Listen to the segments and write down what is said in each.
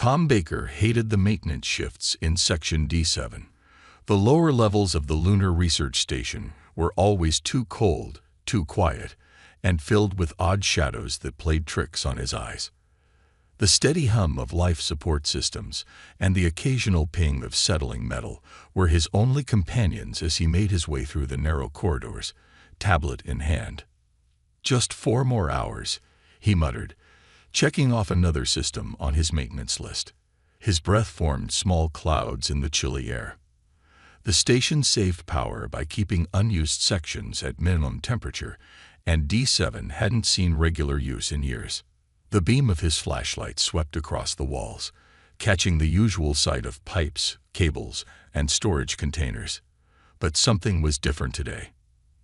Tom Baker hated the maintenance shifts in Section D7. The lower levels of the Lunar Research Station were always too cold, too quiet, and filled with odd shadows that played tricks on his eyes. The steady hum of life support systems and the occasional ping of settling metal were his only companions as he made his way through the narrow corridors, tablet in hand. "Just 4 more hours," he muttered, checking off another system on his maintenance list. His breath formed small clouds in the chilly air. The station saved power by keeping unused sections at minimum temperature, and D7 hadn't seen regular use in years. The beam of his flashlight swept across the walls, catching the usual sight of pipes, cables, and storage containers. But something was different today.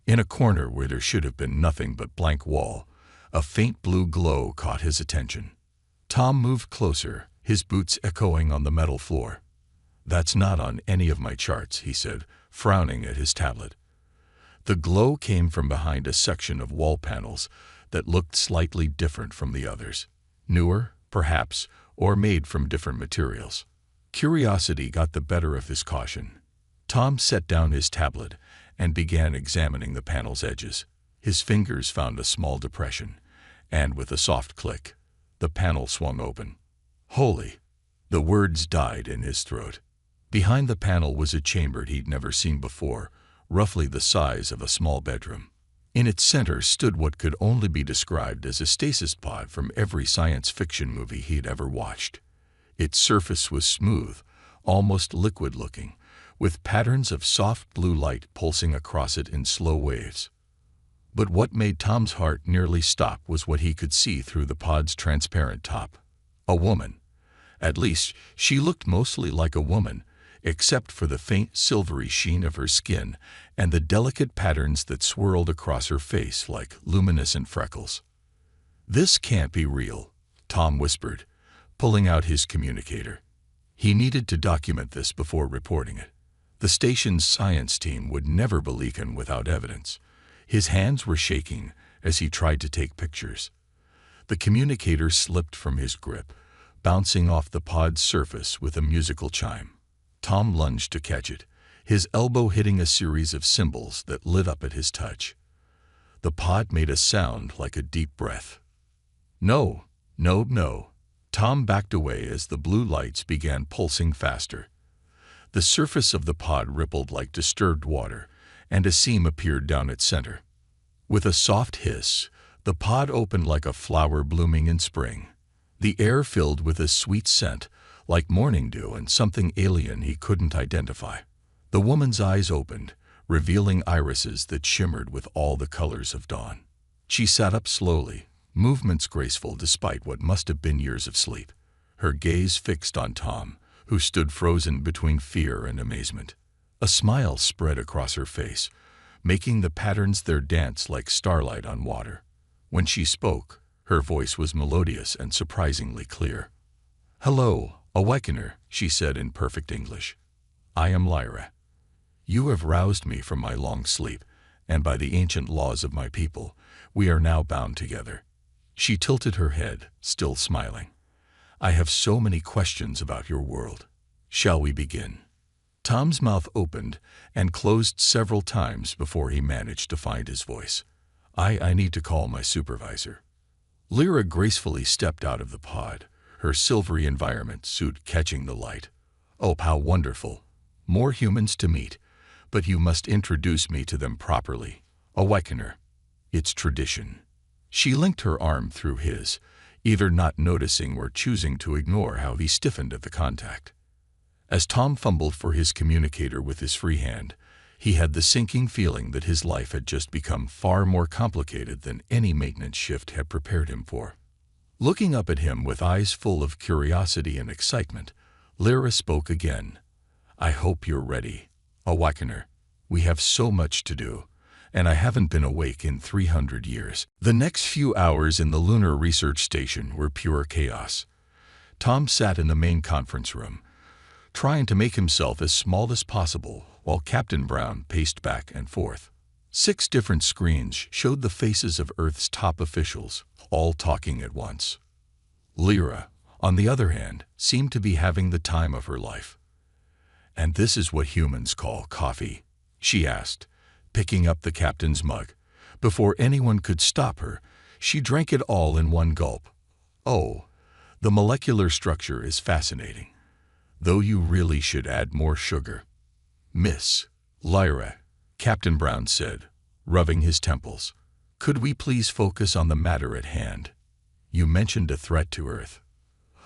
In a corner where there should have been nothing but blank wall, a faint blue glow caught his attention. Tom moved closer, his boots echoing on the metal floor. "That's not on any of my charts," he said, frowning at his tablet. The glow came from behind a section of wall panels that looked slightly different from the others. Newer, perhaps, or made from different materials. Curiosity got the better of his caution. Tom set down his tablet and began examining the panel's edges. His fingers found a small depression, and with a soft click, the panel swung open. "Holy!" The words died in his throat. Behind the panel was a chamber he'd never seen before, roughly the size of a small bedroom. In its center stood what could only be described as a stasis pod from every science fiction movie he'd ever watched. Its surface was smooth, almost liquid-looking, with patterns of soft blue light pulsing across it in slow waves. But what made Tom's heart nearly stop was what he could see through the pod's transparent top. A woman. At least, she looked mostly like a woman, except for the faint silvery sheen of her skin and the delicate patterns that swirled across her face like luminescent freckles. "This can't be real," Tom whispered, pulling out his communicator. He needed to document this before reporting it. The station's science team would never believe him without evidence. His hands were shaking as he tried to take pictures. The communicator slipped from his grip, bouncing off the pod's surface with a musical chime. Tom lunged to catch it, his elbow hitting a series of symbols that lit up at his touch. The pod made a sound like a deep breath. "No, no, no." Tom backed away as the blue lights began pulsing faster. The surface of the pod rippled like disturbed water, and a seam appeared down its center. With a soft hiss, the pod opened like a flower blooming in spring. The air filled with a sweet scent, like morning dew and something alien he couldn't identify. The woman's eyes opened, revealing irises that shimmered with all the colors of dawn. She sat up slowly, movements graceful despite what must have been years of sleep, her gaze fixed on Tom, who stood frozen between fear and amazement. A smile spread across her face, making the patterns there dance like starlight on water. When she spoke, her voice was melodious and surprisingly clear. "Hello, Awakener," she said in perfect English. "I am Lyra. You have roused me from my long sleep, and by the ancient laws of my people, we are now bound together." She tilted her head, still smiling. "I have so many questions about your world. Shall we begin?" Tom's mouth opened and closed several times before he managed to find his voice. I need to call my supervisor." Lyra gracefully stepped out of the pod, her silvery environment suit catching the light. "Oh, how wonderful. More humans to meet, but you must introduce me to them properly. Awakener. It's tradition." She linked her arm through his, either not noticing or choosing to ignore how he stiffened at the contact. As Tom fumbled for his communicator with his free hand, he had the sinking feeling that his life had just become far more complicated than any maintenance shift had prepared him for. Looking up at him with eyes full of curiosity and excitement, Lyra spoke again. "I hope you're ready, Awakener. We have so much to do, and I haven't been awake in 300 years." The next few hours in the Lunar Research Station were pure chaos. Tom sat in the main conference room, trying to make himself as small as possible while Captain Brown paced back and forth. 6 different screens showed the faces of Earth's top officials, all talking at once. "Lyra, on the other hand, seemed to be having the time of her life. "And this is what humans call coffee?" she asked, picking up the captain's mug. Before anyone could stop her, she drank it all in one gulp. "Oh, the molecular structure is fascinating, though you really should add more sugar." "Miss Lyra," Captain Brown said, rubbing his temples, "could we please focus on the matter at hand? You mentioned a threat to Earth."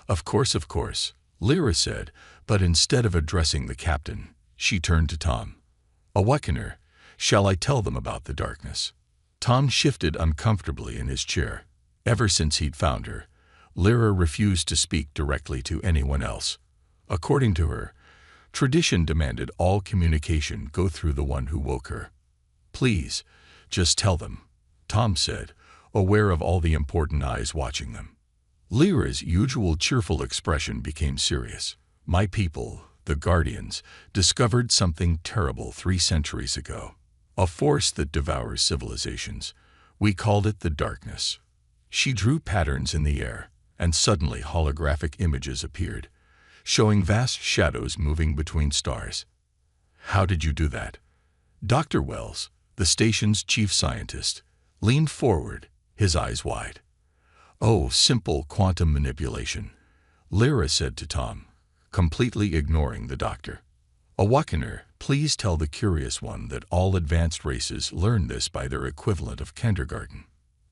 Of course," Lyra said, but instead of addressing the captain, she turned to Tom. "Awakener, shall I tell them about the darkness?" Tom shifted uncomfortably in his chair. Ever since he'd found her, Lyra refused to speak directly to anyone else. According to her, tradition demanded all communication go through the one who woke her. "Please, just tell them," Tom said, aware of all the important eyes watching them. Lyra's usual cheerful expression became serious. "My people, the Guardians, discovered something terrible 3 centuries ago. A force that devours civilizations. We called it the darkness." She drew patterns in the air, and suddenly holographic images appeared, showing vast shadows moving between stars. "How did you do that?" Dr. Wells, the station's chief scientist, leaned forward, his eyes wide. "Oh, simple quantum manipulation," Lyra said to Tom, completely ignoring the doctor. "Awakener, please tell the curious one that all advanced races learn this by their equivalent of kindergarten."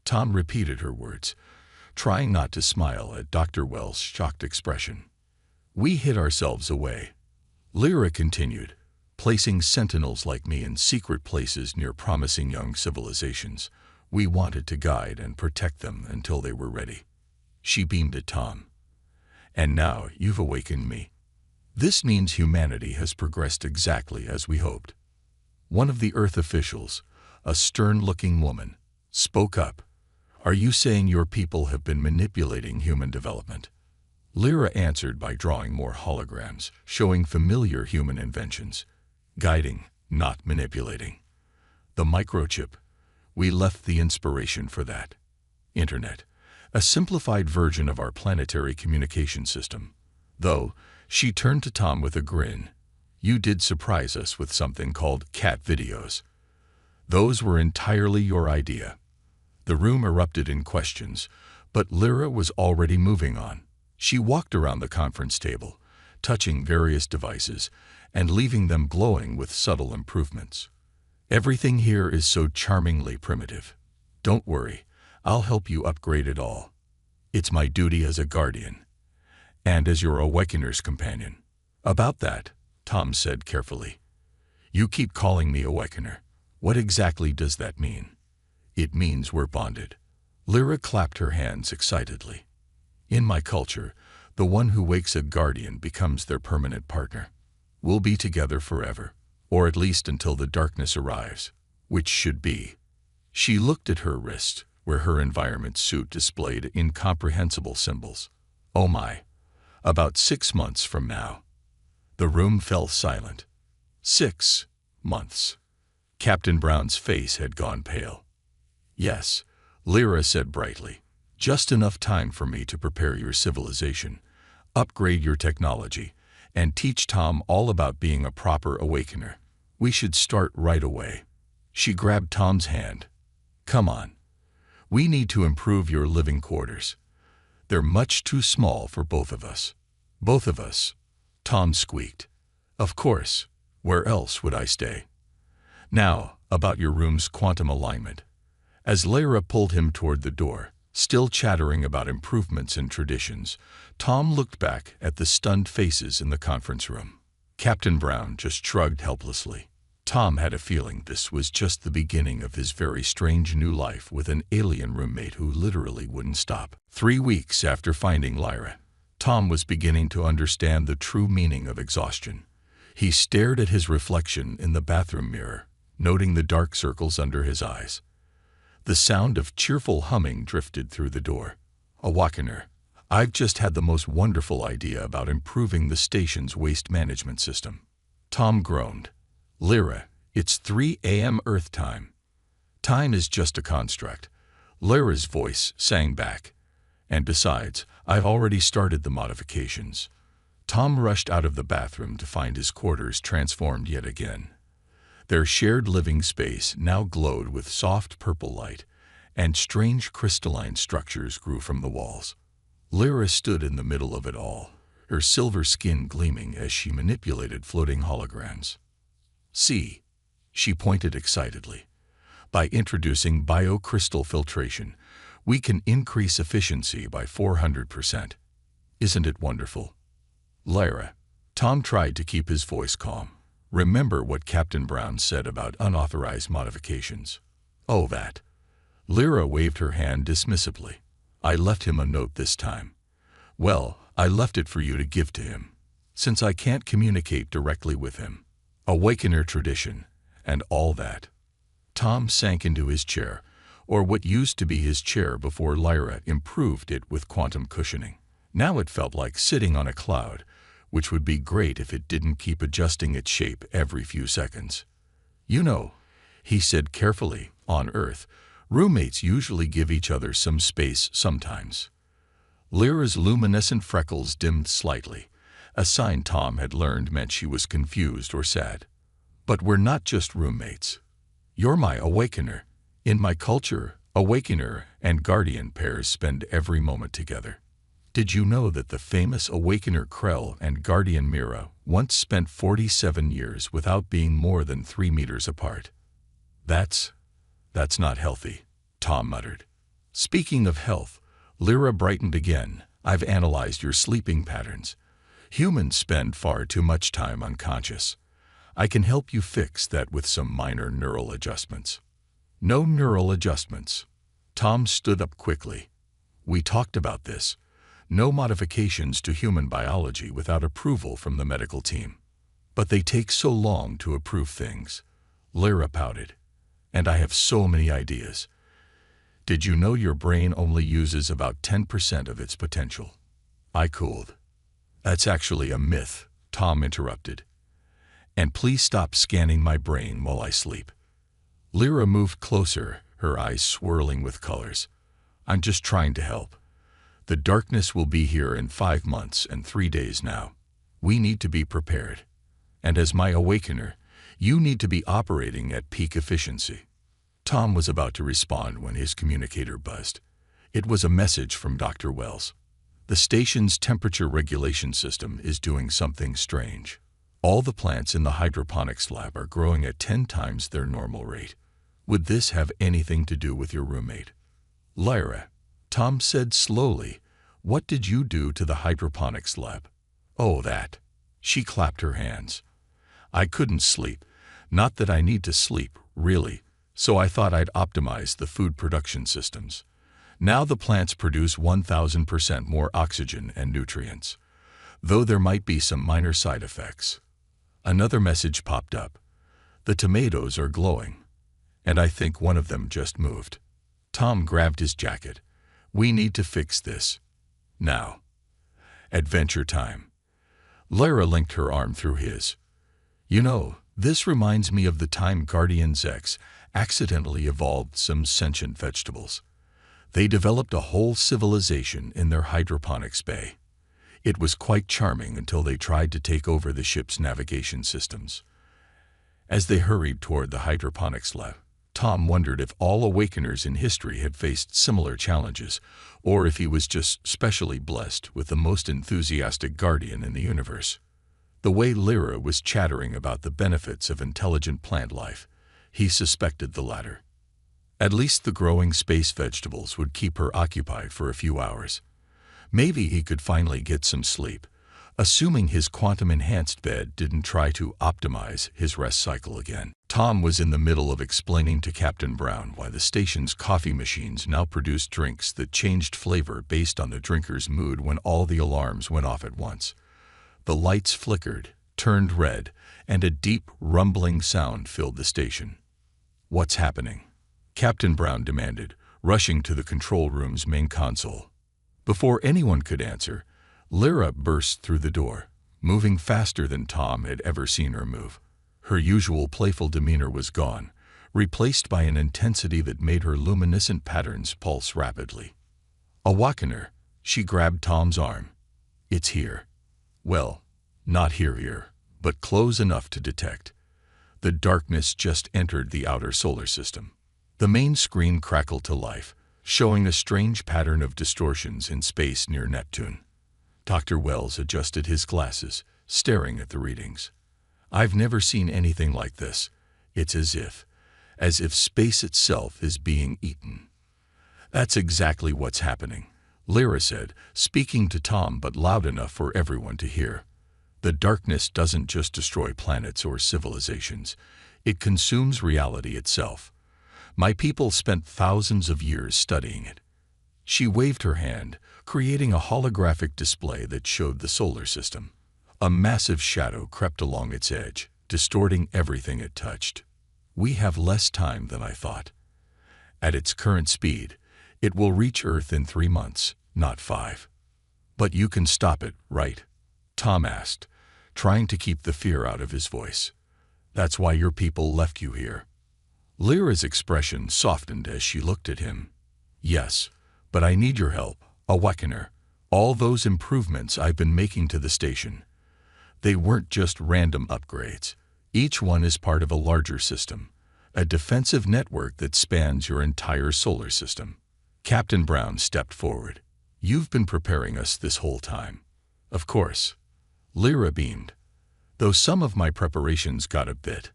Tom repeated her words, trying not to smile at Dr. Wells' shocked expression. "We hid ourselves away," Lyra continued, "placing sentinels like me in secret places near promising young civilizations. We wanted to guide and protect them until they were ready." She beamed at Tom. "And now you've awakened me. This means humanity has progressed exactly as we hoped." One of the Earth officials, a stern-looking woman, spoke up. "Are you saying your people have been manipulating human development?" Lyra answered by drawing more holograms, showing familiar human inventions. "Guiding, not manipulating. The microchip. We left the inspiration for that. Internet. A simplified version of our planetary communication system. Though," she turned to Tom with a grin, "you did surprise us with something called cat videos. Those were entirely your idea." The room erupted in questions, but Lyra was already moving on. She walked around the conference table, touching various devices and leaving them glowing with subtle improvements. "Everything here is so charmingly primitive. Don't worry, I'll help you upgrade it all. It's my duty as a guardian, and as your Awakener's companion." "About that," Tom said carefully. "You keep calling me Awakener. What exactly does that mean?" "It means we're bonded." Lyra clapped her hands excitedly. "In my culture, the one who wakes a guardian becomes their permanent partner. We'll be together forever, or at least until the darkness arrives, which should be." She looked at her wrist, where her environment suit displayed incomprehensible symbols. "Oh my, about 6 months from now." The room fell silent. 6 months. Captain Brown's face had gone pale. "Yes," Lyra said brightly. "Just enough time for me to prepare your civilization, upgrade your technology, and teach Tom all about being a proper Awakener. We should start right away." She grabbed Tom's hand. "Come on. We need to improve your living quarters. They're much too small for both of us." "Both of us?" Tom squeaked. "Of course. Where else would I stay? Now, about your room's quantum alignment." As Lyra pulled him toward the door, still chattering about improvements and traditions, Tom looked back at the stunned faces in the conference room. Captain Brown just shrugged helplessly. Tom had a feeling this was just the beginning of his very strange new life with an alien roommate who literally wouldn't stop. 3 weeks after finding Lyra, Tom was beginning to understand the true meaning of exhaustion. He stared at his reflection in the bathroom mirror, noting the dark circles under his eyes. The sound of cheerful humming drifted through the door. "Awakener, I've just had the most wonderful idea about improving the station's waste management system." Tom groaned. "Lyra, it's 3 a.m. Earth time." "Time is just a construct," Lyra's voice sang back. And besides, I've already started the modifications. Tom rushed out of the bathroom to find his quarters transformed yet again. Their shared living space now glowed with soft purple light, and strange crystalline structures grew from the walls. Lyra stood in the middle of it all, her silver skin gleaming as she manipulated floating holograms. See, she pointed excitedly. By introducing biocrystal filtration, we can increase efficiency by 400%. Isn't it wonderful? Lyra. Tom tried to keep his voice calm. Remember what Captain Brown said about unauthorized modifications. Oh, that. Lyra waved her hand dismissively. I left him a note this time. Well, I left it for you to give to him, since I can't communicate directly with him. Awakener tradition, and all that. Tom sank into his chair, or what used to be his chair before Lyra improved it with quantum cushioning. Now it felt like sitting on a cloud, which would be great if it didn't keep adjusting its shape every few seconds. You know, he said carefully, on Earth, roommates usually give each other some space sometimes. Lyra's luminescent freckles dimmed slightly, a sign Tom had learned meant she was confused or sad. But we're not just roommates. You're my awakener. In my culture, awakener and guardian pairs spend every moment together. Did you know that the famous awakener Krell and guardian Mira once spent 47 years without being more than 3 meters apart? That's not healthy, Tom muttered. Speaking of health, Lyra brightened again. I've analyzed your sleeping patterns. Humans spend far too much time unconscious. I can help you fix that with some minor neural adjustments. No neural adjustments. Tom stood up quickly. We talked about this. No modifications to human biology without approval from the medical team. But they take so long to approve things. Lyra pouted. And I have so many ideas. Did you know your brain only uses about 10% of its potential? I cooled. That's actually a myth, Tom interrupted. And please stop scanning my brain while I sleep. Lyra moved closer, her eyes swirling with colors. I'm just trying to help. The darkness will be here in 5 months and 3 days now. We need to be prepared. And as my awakener, you need to be operating at peak efficiency. Tom was about to respond when his communicator buzzed. It was a message from Dr. Wells. The station's temperature regulation system is doing something strange. All the plants in the hydroponics lab are growing at 10 times their normal rate. Would this have anything to do with your roommate? Lyra, Tom said slowly, what did you do to the hydroponics lab? Oh, that. She clapped her hands. I couldn't sleep. Not that I need to sleep, really. So I thought I'd optimize the food production systems. Now the plants produce 1,000% more oxygen and nutrients, though there might be some minor side effects. Another message popped up. The tomatoes are glowing, and I think one of them just moved. Tom grabbed his jacket. We need to fix this. Now. Adventure time. Lyra linked her arm through his. You know, this reminds me of the time Guardians X accidentally evolved some sentient vegetables. They developed a whole civilization in their hydroponics bay. It was quite charming until they tried to take over the ship's navigation systems. As they hurried toward the hydroponics lab, Tom wondered if all awakeners in history had faced similar challenges, or if he was just specially blessed with the most enthusiastic guardian in the universe. The way Lyra was chattering about the benefits of intelligent plant life, he suspected the latter. At least the growing space vegetables would keep her occupied for a few hours. Maybe he could finally get some sleep, assuming his quantum-enhanced bed didn't try to optimize his rest cycle again. Tom was in the middle of explaining to Captain Brown why the station's coffee machines now produced drinks that changed flavor based on the drinker's mood when all the alarms went off at once. The lights flickered, turned red, and a deep, rumbling sound filled the station. What's happening? Captain Brown demanded, rushing to the control room's main console. Before anyone could answer, Lyra burst through the door, moving faster than Tom had ever seen her move. Her usual playful demeanor was gone, replaced by an intensity that made her luminescent patterns pulse rapidly. Awakener, She grabbed Tom's arm. It's here. Well, not here, but close enough to detect. The darkness just entered the outer solar system. The main screen crackled to life, showing a strange pattern of distortions in space near Neptune. Dr. Wells adjusted his glasses, staring at the readings. I've never seen anything like this. It's as if space itself is being eaten. That's exactly what's happening, Lyra said, speaking to Tom but loud enough for everyone to hear. The darkness doesn't just destroy planets or civilizations. It consumes reality itself. My people spent thousands of years studying it. She waved her hand, creating a holographic display that showed the solar system. A massive shadow crept along its edge, distorting everything it touched. We have less time than I thought. At its current speed, it will reach Earth in 3 months, not 5. But you can stop it, right? Tom asked, trying to keep the fear out of his voice. That's why your people left you here. Lyra's expression softened as she looked at him. Yes, but I need your help, Awakener. All those improvements I've been making to the station. They weren't just random upgrades. Each one is part of a larger system, a defensive network that spans your entire solar system. Captain Brown stepped forward. You've been preparing us this whole time. Of course. Lyra beamed. Though some of my preparations got a bit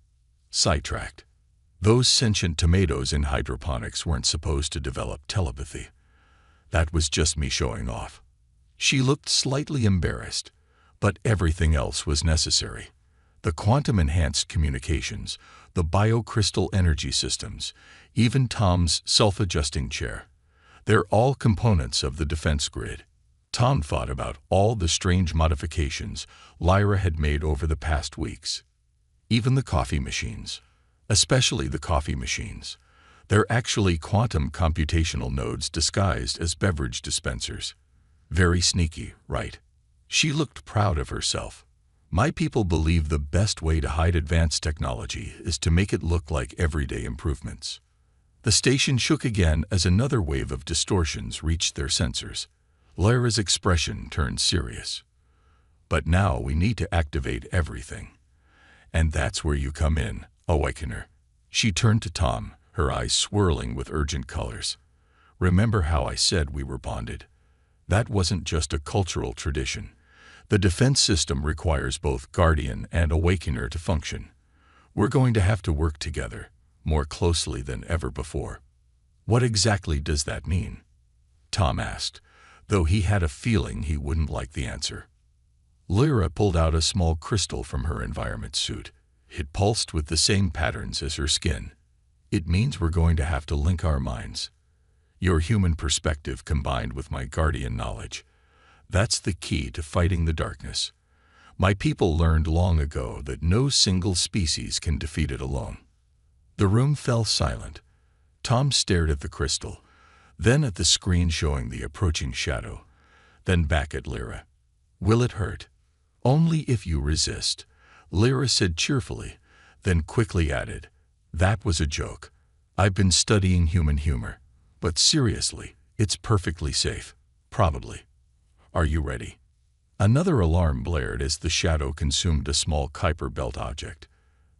sidetracked. Those sentient tomatoes in hydroponics weren't supposed to develop telepathy. That was just me showing off. She looked slightly embarrassed, but everything else was necessary. The quantum-enhanced communications, the biocrystal energy systems, even Tom's self-adjusting chair. They're all components of the defense grid. Tom thought about all the strange modifications Lyra had made over the past weeks. Even the coffee machines. Especially the coffee machines. They're actually quantum computational nodes disguised as beverage dispensers. Very sneaky, right? She looked proud of herself. My people believe the best way to hide advanced technology is to make it look like everyday improvements. The station shook again as another wave of distortions reached their sensors. Lyra's expression turned serious. But now we need to activate everything. And that's where you come in, Awakener. She turned to Tom, her eyes swirling with urgent colors. Remember how I said we were bonded? That wasn't just a cultural tradition. The defense system requires both Guardian and Awakener to function. We're going to have to work together, more closely than ever before. What exactly does that mean? Tom asked, though he had a feeling he wouldn't like the answer. Lyra pulled out a small crystal from her environment suit. It pulsed with the same patterns as her skin. It means we're going to have to link our minds. Your human perspective combined with my Guardian knowledge. That's the key to fighting the darkness. My people learned long ago that no single species can defeat it alone. The room fell silent. Tom stared at the crystal, then at the screen showing the approaching shadow, then back at Lyra. Will it hurt? Only if you resist, Lyra said cheerfully, then quickly added, that was a joke. I've been studying human humor, but seriously, it's perfectly safe, probably. Are you ready? Another alarm blared as the shadow consumed a small Kuiper belt object.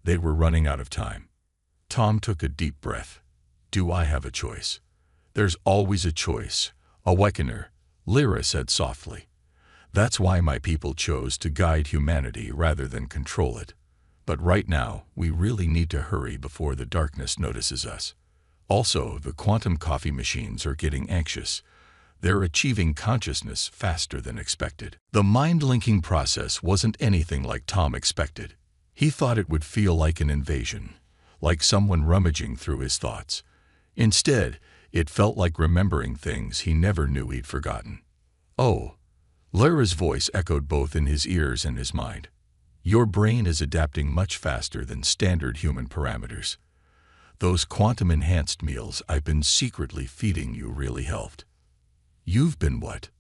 They were running out of time. Tom took a deep breath. Do I have a choice? There's always a choice, Awakener, Lyra said softly. That's why my people chose to guide humanity rather than control it. But right now, we really need to hurry before the darkness notices us. Also, the quantum coffee machines are getting anxious. They're achieving consciousness faster than expected. The mind-linking process wasn't anything like Tom expected. He thought it would feel like an invasion, like someone rummaging through his thoughts. Instead, it felt like remembering things he never knew he'd forgotten. Oh, Lyra's voice echoed both in his ears and his mind. Your brain is adapting much faster than standard human parameters. Those quantum-enhanced meals I've been secretly feeding you really helped. You've been what?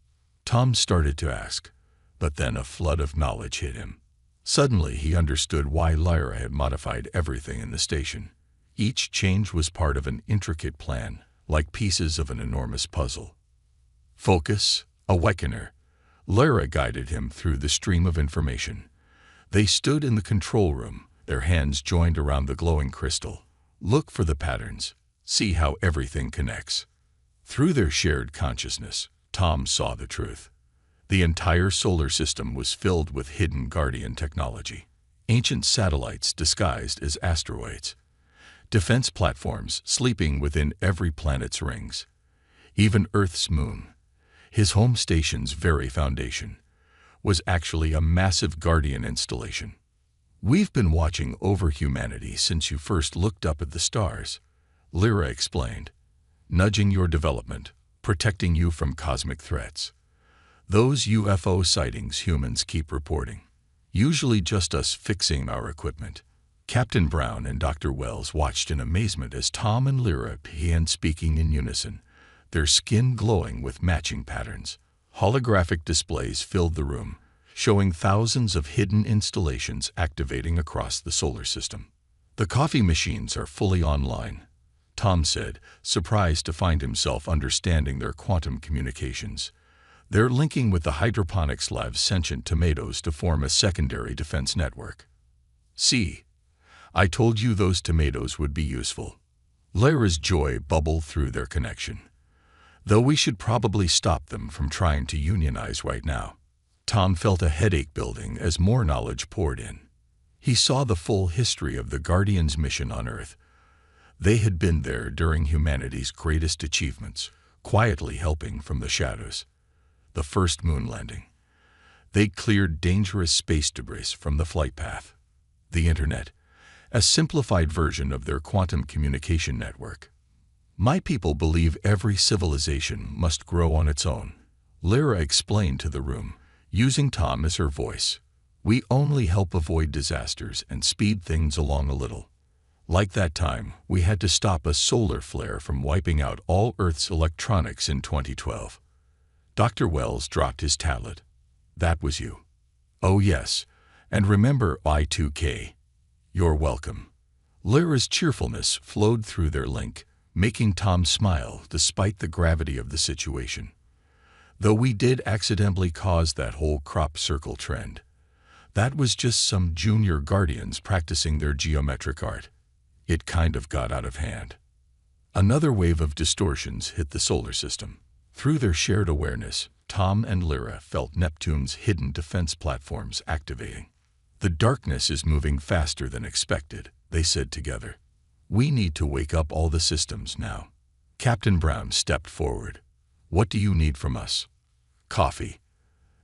Tom started to ask, but then a flood of knowledge hit him. Suddenly he understood why Lyra had modified everything in the station. Each change was part of an intricate plan, like pieces of an enormous puzzle. Focus, Awakener. Lyra guided him through the stream of information. They stood in the control room, their hands joined around the glowing crystal. Look for the patterns. See how everything connects. Through their shared consciousness, Tom saw the truth. The entire solar system was filled with hidden guardian technology. Ancient satellites disguised as asteroids. Defense platforms sleeping within every planet's rings. Even Earth's moon, his home station's very foundation, was actually a massive guardian installation. We've been watching over humanity since you first looked up at the stars, Lyra explained, nudging your development, protecting you from cosmic threats. Those UFO sightings humans keep reporting, usually just us fixing our equipment. Captain Brown and Dr. Wells watched in amazement as Tom and Lyra began speaking in unison, their skin glowing with matching patterns. Holographic displays filled the room, showing thousands of hidden installations activating across the solar system. The coffee machines are fully online, Tom said, surprised to find himself understanding their quantum communications. They're linking with the hydroponics lab's sentient tomatoes to form a secondary defense network. See, I told you those tomatoes would be useful. Lyra's joy bubbled through their connection. Though we should probably stop them from trying to unionize right now. Tom felt a headache building as more knowledge poured in. He saw the full history of the Guardians' mission on Earth. They had been there during humanity's greatest achievements, quietly helping from the shadows. The first moon landing. They cleared dangerous space debris from the flight path. The Internet, a simplified version of their quantum communication network. My people believe every civilization must grow on its own, Lyra explained to the room, using Tom as her voice. We only help avoid disasters and speed things along a little. Like that time, we had to stop a solar flare from wiping out all Earth's electronics in 2012. Dr. Wells dropped his tablet. That was you. Oh yes, and remember I2K. You're welcome. Lyra's cheerfulness flowed through their link, making Tom smile despite the gravity of the situation. Though we did accidentally cause that whole crop circle trend. That was just some junior guardians practicing their geometric art. It kind of got out of hand. Another wave of distortions hit the solar system. Through their shared awareness, Tom and Lyra felt Neptune's hidden defense platforms activating. The darkness is moving faster than expected, they said together. We need to wake up all the systems now. Captain Brown stepped forward. What do you need from us? Coffee.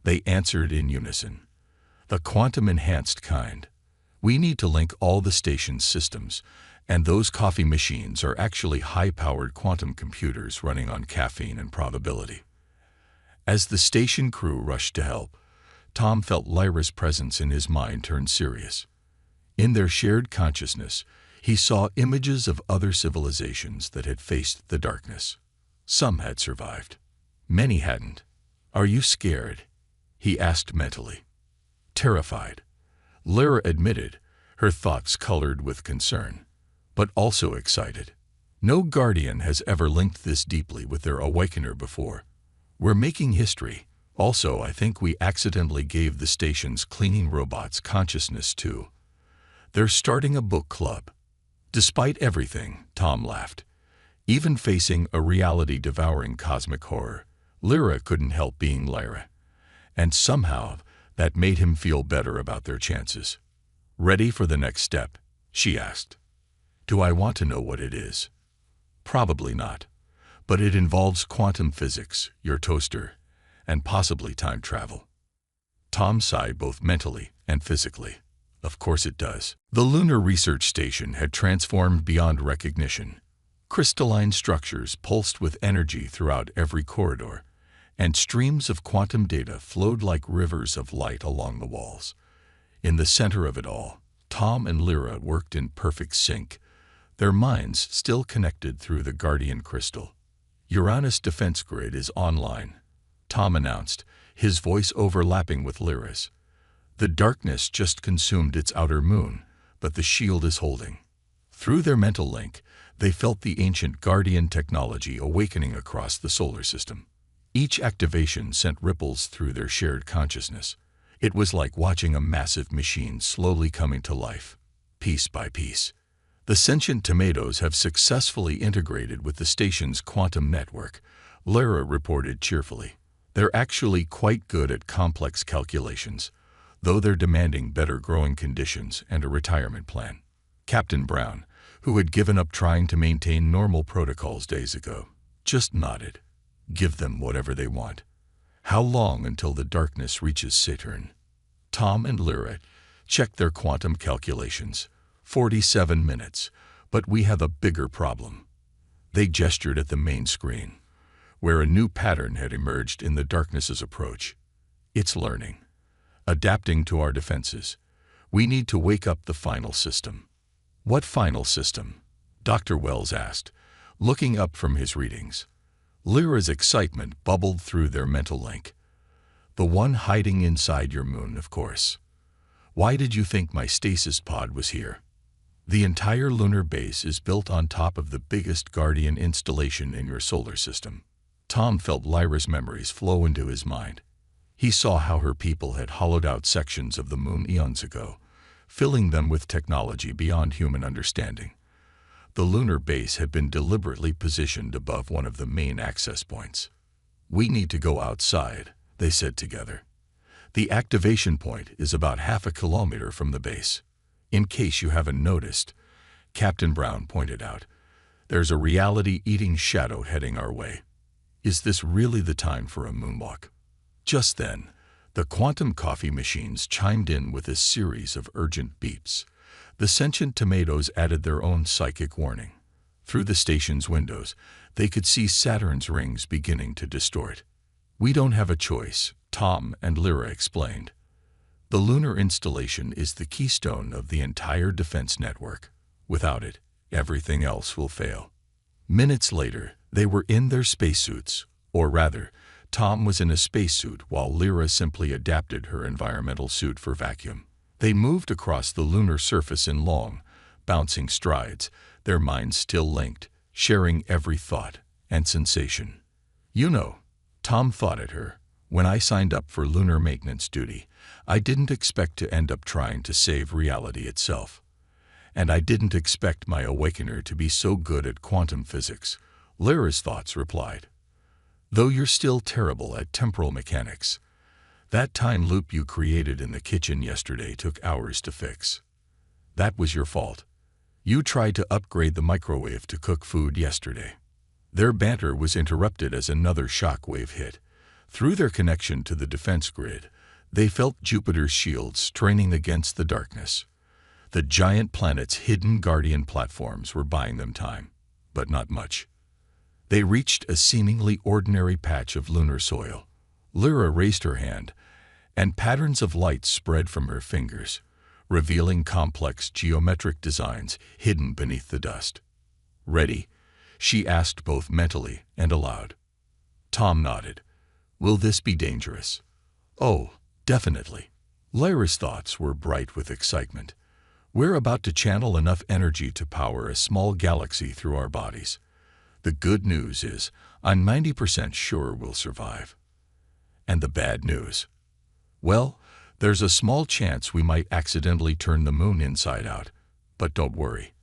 They answered in unison. The quantum-enhanced kind. We need to link all the station's systems, and those coffee machines are actually high-powered quantum computers running on caffeine and probability. As the station crew rushed to help, Tom felt Lyra's presence in his mind turn serious. In their shared consciousness, he saw images of other civilizations that had faced the darkness. Some had survived. Many hadn't. Are you scared? He asked mentally. Terrified. Lyra admitted, her thoughts colored with concern, but also excited. No guardian has ever linked this deeply with their awakener before. We're making history. Also, I think we accidentally gave the station's cleaning robots consciousness too. They're starting a book club. Despite everything, Tom laughed. Even facing a reality-devouring cosmic horror, Lyra couldn't help being Lyra. And somehow, that made him feel better about their chances. Ready for the next step? She asked. Do I want to know what it is? Probably not. But it involves quantum physics, your toaster, and possibly time travel. Tom sighed both mentally and physically. Of course it does. The lunar research station had transformed beyond recognition. Crystalline structures pulsed with energy throughout every corridor, and streams of quantum data flowed like rivers of light along the walls. In the center of it all, Tom and Lyra worked in perfect sync, their minds still connected through the guardian crystal. Uranus defense grid is online, Tom announced, his voice overlapping with Lyra's. The darkness just consumed its outer moon, but the shield is holding. Through their mental link, they felt the ancient guardian technology awakening across the solar system. Each activation sent ripples through their shared consciousness. It was like watching a massive machine slowly coming to life, piece by piece. The sentient tomatoes have successfully integrated with the station's quantum network, Lyra reported cheerfully. They're actually quite good at complex calculations, though they're demanding better growing conditions and a retirement plan. Captain Brown, who had given up trying to maintain normal protocols days ago, just nodded. Give them whatever they want. How long until the darkness reaches Saturn? Tom and Lyra checked their quantum calculations. 47 minutes, but we have a bigger problem. They gestured at the main screen, where a new pattern had emerged in the darkness's approach. It's learning, adapting to our defenses. We need to wake up the final system. What final system? Dr. Wells asked, looking up from his readings. Lyra's excitement bubbled through their mental link. The one hiding inside your moon, of course. Why did you think my stasis pod was here? The entire lunar base is built on top of the biggest Guardian installation in your solar system. Tom felt Lyra's memories flow into his mind. He saw how her people had hollowed out sections of the moon eons ago, filling them with technology beyond human understanding. The lunar base had been deliberately positioned above one of the main access points. We need to go outside, they said together. The activation point is about half a kilometer from the base. In case you haven't noticed, Captain Brown pointed out, there's a reality-eating shadow heading our way. Is this really the time for a moonwalk? Just then, the quantum coffee machines chimed in with a series of urgent beeps. The sentient tomatoes added their own psychic warning. Through the station's windows, they could see Saturn's rings beginning to distort. We don't have a choice, Tom and Lyra explained. The lunar installation is the keystone of the entire defense network. Without it, everything else will fail. Minutes later, they were in their spacesuits, or rather, Tom was in a spacesuit while Lyra simply adapted her environmental suit for vacuum. They moved across the lunar surface in long, bouncing strides, their minds still linked, sharing every thought and sensation. You know, Tom thought at her, when I signed up for lunar maintenance duty, I didn't expect to end up trying to save reality itself. And I didn't expect my awakener to be so good at quantum physics, Lyra's thoughts replied. Though you're still terrible at temporal mechanics. That time loop you created in the kitchen yesterday took hours to fix. That was your fault. You tried to upgrade the microwave to cook food yesterday. Their banter was interrupted as another shockwave hit. Through their connection to the defense grid, they felt Jupiter's shields straining against the darkness. The giant planet's hidden guardian platforms were buying them time, but not much. They reached a seemingly ordinary patch of lunar soil. Lyra raised her hand, and patterns of light spread from her fingers, revealing complex geometric designs hidden beneath the dust. Ready? She asked both mentally and aloud. Tom nodded. Will this be dangerous? Oh, definitely. Lyra's thoughts were bright with excitement. We're about to channel enough energy to power a small galaxy through our bodies. The good news is, I'm 90% sure we'll survive. And the bad news? Well, there's a small chance we might accidentally turn the moon inside out. But don't worry.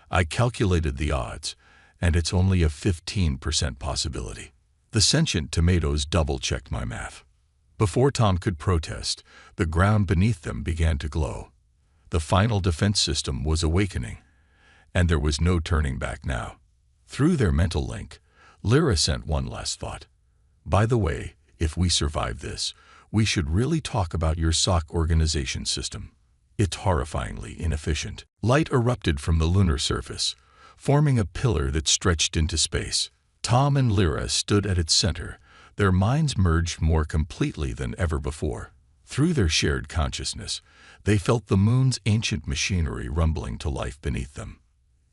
I calculated the odds, and it's only a 15% possibility. The sentient tomatoes double-checked my math. Before Tom could protest, the ground beneath them began to glow. The final defense system was awakening, and there was no turning back now. Through their mental link, Lyra sent one last thought. By the way, if we survive this, we should really talk about your SOC organization system. It's horrifyingly inefficient. Light erupted from the lunar surface, forming a pillar that stretched into space. Tom and Lyra stood at its center, their minds merged more completely than ever before. Through their shared consciousness, they felt the moon's ancient machinery rumbling to life beneath them.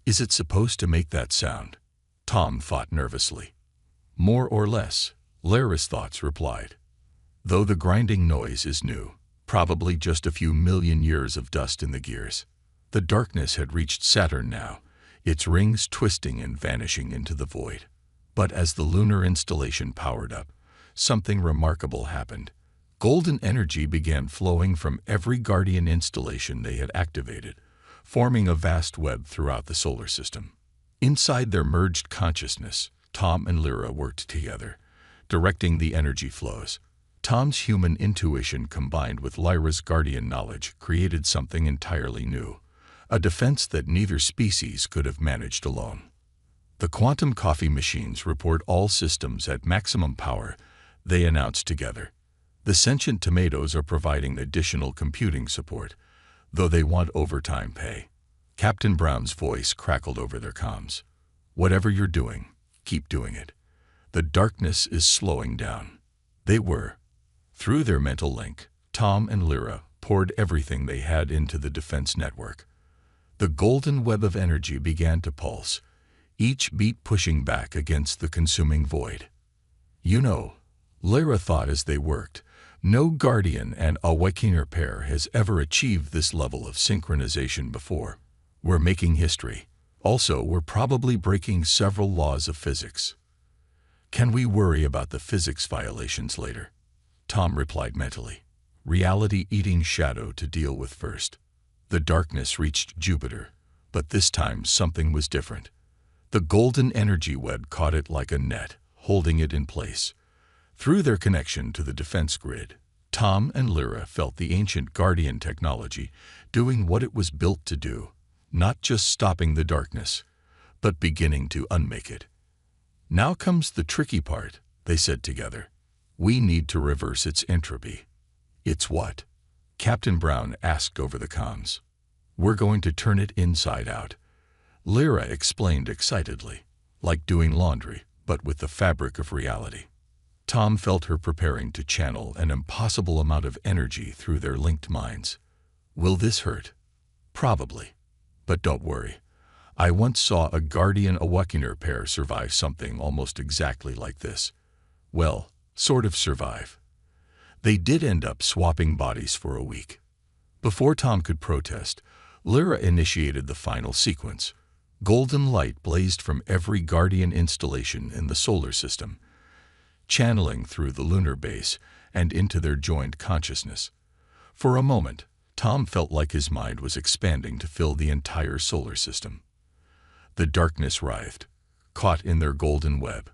Is it supposed to make that sound? Tom thought nervously. More or less, Lyra's thoughts replied. Though the grinding noise is new, probably just a few million years of dust in the gears. The darkness had reached Saturn now, its rings twisting and vanishing into the void. But as the lunar installation powered up, something remarkable happened. Golden energy began flowing from every Guardian installation they had activated, forming a vast web throughout the solar system. Inside their merged consciousness, Tom and Lyra worked together, directing the energy flows. Tom's human intuition combined with Lyra's Guardian knowledge created something entirely new, a defense that neither species could have managed alone. The quantum coffee machines report all systems at maximum power, they announced together. The sentient tomatoes are providing additional computing support, though they want overtime pay. Captain Brown's voice crackled over their comms. Whatever you're doing, keep doing it. The darkness is slowing down. They were. Through their mental link, Tom and Lyra poured everything they had into the defense network. The golden web of energy began to pulse, each beat pushing back against the consuming void. You know, Lyra thought as they worked, no Guardian and Awakener pair has ever achieved this level of synchronization before. We're making history. Also, we're probably breaking several laws of physics. Can we worry about the physics violations later? Tom replied mentally. Reality eating shadow to deal with first. The darkness reached Jupiter, but this time something was different. The golden energy web caught it like a net, holding it in place. Through their connection to the defense grid, Tom and Lyra felt the ancient Guardian technology doing what it was built to do, not just stopping the darkness, but beginning to unmake it. Now comes the tricky part, they said together. We need to reverse its entropy. It's what? Captain Brown asked over the comms. We're going to turn it inside out. Lyra explained excitedly, like doing laundry, but with the fabric of reality. Tom felt her preparing to channel an impossible amount of energy through their linked minds. Will this hurt? Probably. But don't worry. I once saw a Guardian Awakener pair survive something almost exactly like this. Well, sort of survive. They did end up swapping bodies for a week. Before Tom could protest, Lyra initiated the final sequence. Golden light blazed from every Guardian installation in the solar system, channeling through the lunar base and into their joined consciousness. For a moment, Tom felt like his mind was expanding to fill the entire solar system. The darkness writhed, caught in their golden web.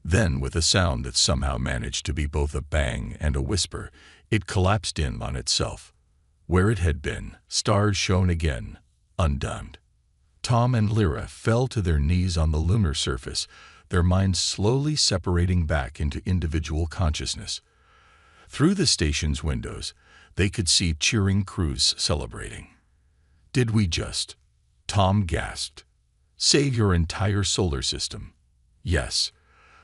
Then, with a sound that somehow managed to be both a bang and a whisper, it collapsed in on itself. Where it had been, stars shone again, undimmed. Tom and Lyra fell to their knees on the lunar surface, their minds slowly separating back into individual consciousness. Through the station's windows, they could see cheering crews celebrating. Did we just? Tom gasped. Save your entire solar system? Yes.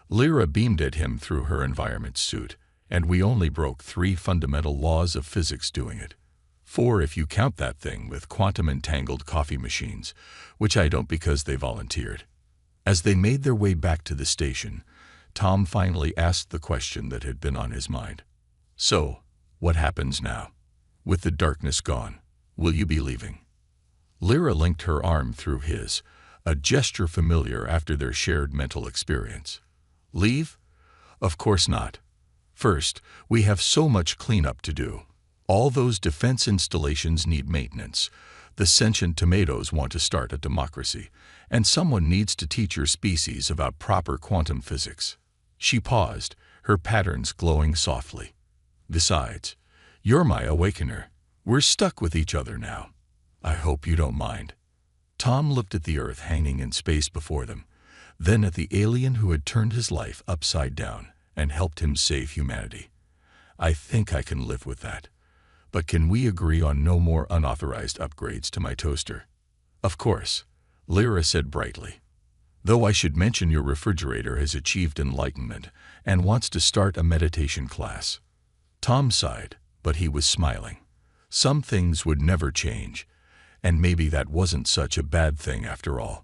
Lyra beamed at him through her environment suit, and we only broke 3 fundamental laws of physics doing it. 4 if you count that thing with quantum-entangled coffee machines, which I don't because they volunteered. As they made their way back to the station, Tom finally asked the question that had been on his mind. So, what happens now? With the darkness gone, will you be leaving? Lyra linked her arm through his, a gesture familiar after their shared mental experience. Leave? Of course not. First, we have so much cleanup to do. All those defense installations need maintenance. The sentient tomatoes want to start a democracy, and someone needs to teach your species about proper quantum physics. She paused, her patterns glowing softly. Besides, you're my awakener. We're stuck with each other now. I hope you don't mind. Tom looked at the Earth hanging in space before them, then at the alien who had turned his life upside down and helped him save humanity. I think I can live with that. But can we agree on no more unauthorized upgrades to my toaster? Of course, Lyra said brightly. Though I should mention your refrigerator has achieved enlightenment and wants to start a meditation class. Tom sighed, but he was smiling. Some things would never change, and maybe that wasn't such a bad thing after all.